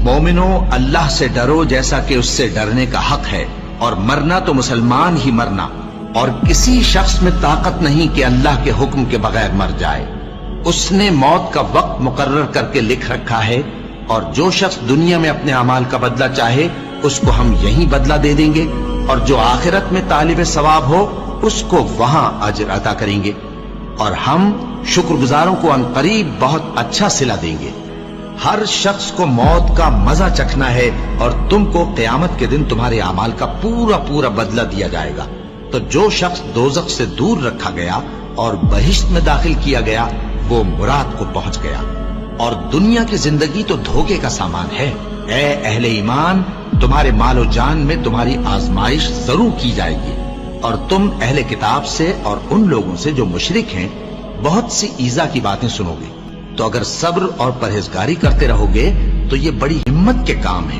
मोमिनो, अल्लाह से डरो जैसा कि उससे डरने का हक है, और मरना तो मुसलमान ही मरना, और किसी शख्स में ताकत नहीं कि अल्लाह के हुक्म के बगैर मर जाए। उसने मौत का वक्त मुकर्रर करके लिख रखा है, और जो शख्स दुनिया में अपने अमाल का बदला चाहे उसको हम यही बदला दे देंगे, और जो आखिरत में तालिब सवाब हो उसको वहां अजर अता करेंगे, और हम शुक्रगुजारों को अनकरीब बहुत अच्छा सिला देंगे। हर शख्स को मौत का मजा चखना है, और तुमको क़यामत के दिन तुम्हारे अमाल का पूरा पूरा बदला दिया जाएगा। तो जो शख्स दोज़ख से दूर रखा गया और बहिश्त में दाखिल किया गया, वो मुराद को पहुंच गया। और दुनिया की जिंदगी तो धोखे का सामान है। ए अहले ईमान, तुम्हारे मालो जान में तुम्हारी आजमाइश जरूर की जाएगी, और तुम अहले किताब से और उन लोगों से जो मुशरिक हैं बहुत सी ईजा की बातें सुनोगे। तो अगर सब्र और परहेजगारी करते रहोगे तो ये बड़ी हिम्मत के काम है।